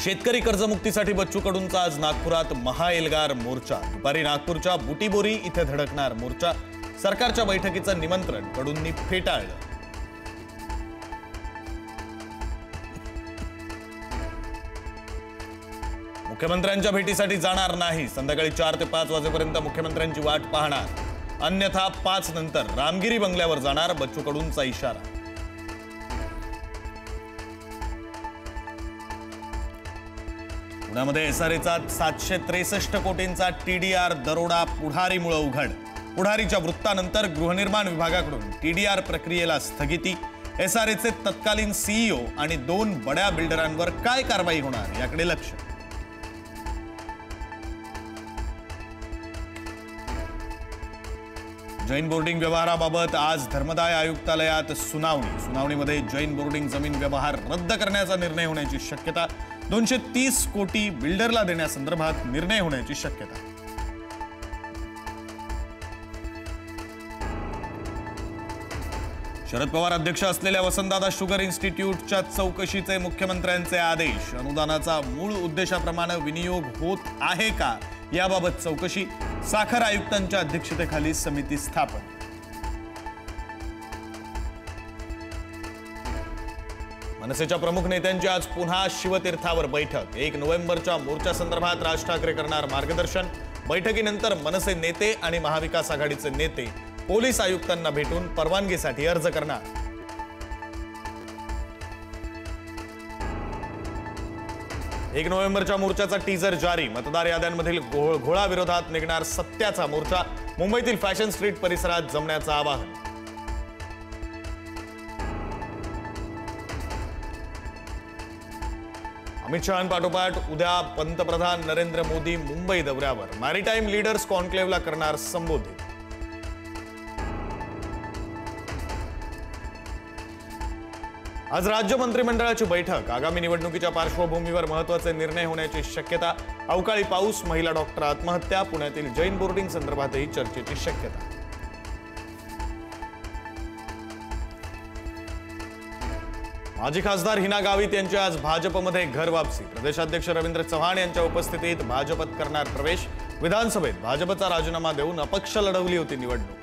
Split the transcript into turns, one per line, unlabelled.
शेतकरी कर्जमुक्तीसाठी बच्चू कडूंचा आज नागपुरात महाएल्गार मोर्चा। दुपारी नागपूरच्या बुटीबोरी इथे धडकणार मोर्चा। सरकारच्या बैठकीचं निमंत्रण कडूंनी फेटाळलं। मुख्यमंत्र्यांच्या भेटीसाठी जाणार नाही। संध्याकाळी 4 ते 5 वाजेपर्यंत मुख्यमंत्र्यांची वाट पाहणार, अन्यथा 5 नंतर रामगिरी बंगल्यावर जाणार, बच्चू कडूंचा इशारा। पुण्यामध्ये एसआरएचा 763 कोटींचा टीडीआर दरोडा पुढारीमुळे उघड। पुढारीच्या वृत्तानंतर गृहनिर्माण विभागाकडून टीडीआर प्रक्रियेला स्थगिती। एसआरएचे तत्कालीन सीईओ आणि 2 बड्या बिल्डरांवर काय कारवाई होणार याकडे लक्ष। जैन बोर्डिंग व्यवहाराबाबत आज धर्मदाय आयुक्तालयात सुनावणीमध्ये जैन बोर्डिंग जमीन व्यवहार रद्द करण्याचा निर्णय होण्याची शक्यता। 230 कोटी बिल्डरला देण्यासंदर्भात निर्णय होण्याची शक्यता। शरद पवार अध्यक्ष असलेल्या वसंतदादा शुगर इन्स्टिट्यूटच्या चौकशीचे मुख्यमंत्र्यांचे आदेश। अनुदानाचा मूळ उद्देशाप्रमाणे विनियोग होत आहे का याबाबत चौकशी। साखर आयुक्तांच्या अध्यक्षतेखाली समिती स्थापन। मनसेच्या प्रमुख नेत्यांची आज पुन्हा शिवतीर्थावर बैठक। 1 नोव्हेंबरच्या मोर्चा संदर्भात राज ठाकरे करणार मार्गदर्शन। बैठकीनंतर मनसे नेते आणि महाविकास आघाडीचे नेते पोलीस आयुक्तांना भेटून परवानगीसाठी अर्ज करणार। एक नोव्हेंबरच्या मोर्चाचा टीजर जारी। मतदार याद्यांमधील घोळाविरोधात निघणार सत्याचा मोर्चा। मुंबईतील फॅशन स्ट्रीट परिसरात जमण्याचं आवाहन। अमित शहांपाठोपाठ उद्या पंतप्रधान नरेंद्र मोदी मुंबई दौऱ्यावर। मॅरीटाईम लीडर्स कॉन्क्लेव्हला करणार संबोधित। आज राज्य मंत्रिमंडळाची बैठक। आगामी निवडणुकीच्या पार्श्वभूमीवर महत्त्वाचे निर्णय होण्याची शक्यता। अवकाळी पाऊस, महिला डॉक्टर आत्महत्या, पुण्यातील जैन बोर्डिंग संदर्भातही चर्चेची शक्यता। माजी खासदार हिना गावित यांची आज भाजपमध्ये घर वापसी। प्रदेशाध्यक्ष रवींद्र चव्हाण यांच्या उपस्थितीत भाजपत करणार प्रवेश। विधानसभेत भाजपचा राजीनामा देऊन अपक्ष लढवली होती निवडणूक।